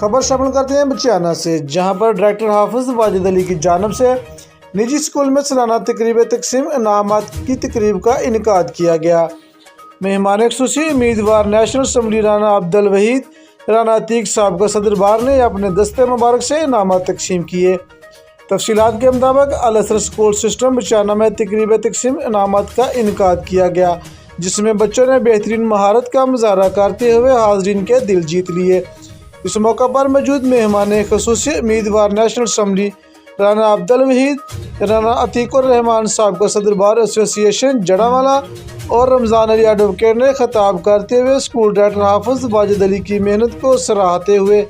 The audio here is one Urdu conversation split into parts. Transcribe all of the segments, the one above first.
خبر شامل کرتے ہیں بچیانہ سے، جہاں پر ڈائریکٹر حافظ واجد علی کی جانب سے نجی اسکول میں سالانہ تقریب تقسیم انعامات کی تقریب کا انعقاد کیا گیا۔ مہمان خصوصی امیدوار نیشنل اسمبلی رانا عبدالوحید رانا عتیق صاحب کا صدر بار نے اپنے دستے مبارک سے انعامات تقسیم کیے۔ تفصیلات کے مطابق الاسر اسکول سسٹم بچیانہ میں تقریب تقسیم انعامات کا انعقاد کیا گیا، جس میں بچوں نے بہترین مہارت کا مظاہرہ کرتے ہوئے حاضرین کے دل جیت لیے۔ اس موقع پر موجود مہمان خصوصی امیدوار نیشنل اسمبلی رانا عبدالوحید رانا عتیق الرحمان صاحب کا صدر بار ایسوسی ایشن جڑاوالا اور رمضان علی ایڈوکیٹ نے خطاب کرتے ہوئے اسکول ڈائریکٹر حافظ واجد علی کی محنت کو سراہتے ہوئے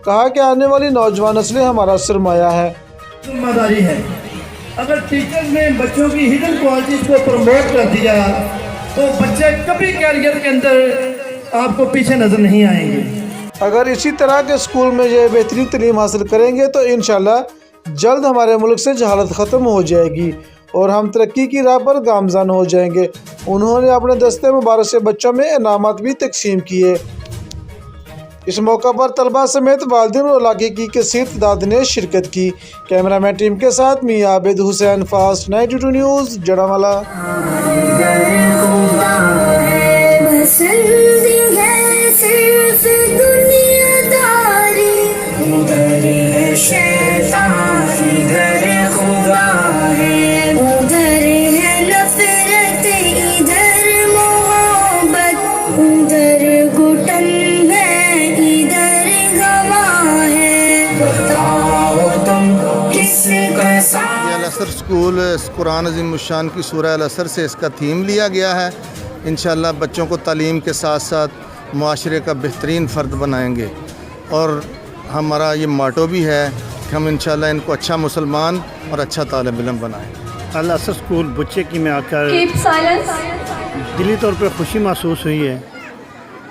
کہا کہ آنے والی نوجوان نسلیں ہمارا سرمایہ ہے۔ ذمہ داری ہے، اگر ٹیچرز نے بچوں کی ہڈن کوالٹیز کو پروموٹ کر دیا تو بچے کبھی کیریئر کے اندر آپ کو پیچھے نظر نہیں آئیں گے۔ اگر اسی طرح کے اسکول میں یہ بہترین تعلیم حاصل کریں گے تو انشاءاللہ جلد ہمارے ملک سے جہالت ختم ہو جائے گی اور ہم ترقی کی راہ پر گامزن ہو جائیں گے۔ انہوں نے اپنے دستے مبارک سے بچوں میں انعامات بھی تقسیم کیے۔ اس موقع پر طلباء سمیت والدین اور علاقے کی کثیر تعداد نے شرکت کی۔ کیمرہ مین ٹیم کے ساتھ میاں عابد حسین، فاسٹ 92 نیوز، جڑاوالا۔ الاسر اسکول قرآن عظیم الشان کی سورہ الاسر سے اس کا تھیم لیا گیا ہے۔ انشاءاللہ بچوں کو تعلیم کے ساتھ ساتھ معاشرے کا بہترین فرد بنائیں گے، اور ہمارا یہ ماٹو بھی ہے کہ ہم انشاءاللہ ان کو اچھا مسلمان اور اچھا طالب علم بنائیں۔ الاسر اسکول بچے کی میں آ کر دلی طور پر خوشی محسوس ہوئی ہے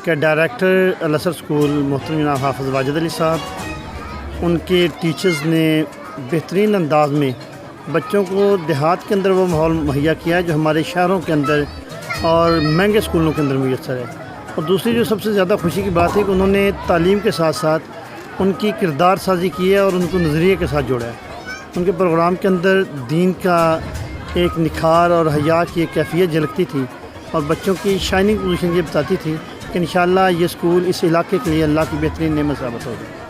کہ ڈائریکٹر الاسر اسکول محترم جناب حافظ واجد علی صاحب، ان کے ٹیچرز نے بہترین انداز میں بچوں کو دیہات کے اندر وہ ماحول مہیا کیا ہے جو ہمارے شہروں کے اندر اور مہنگے اسکولوں کے اندر میسر ہے۔ اور دوسری جو سب سے زیادہ خوشی کی بات ہے کہ انہوں نے تعلیم کے ساتھ ساتھ ان کی کردار سازی کی ہے اور ان کو نظریے کے ساتھ جوڑا ہے۔ ان کے پروگرام کے اندر دین کا ایک نکھار اور حیا کی ایک کیفیت جھلکتی تھی، اور بچوں کی شائننگ پوزیشن یہ بتاتی تھی کہ انشاءاللہ یہ اسکول اس علاقے کے لیے اللہ کی بہترین نعمت ثابت ہوگی۔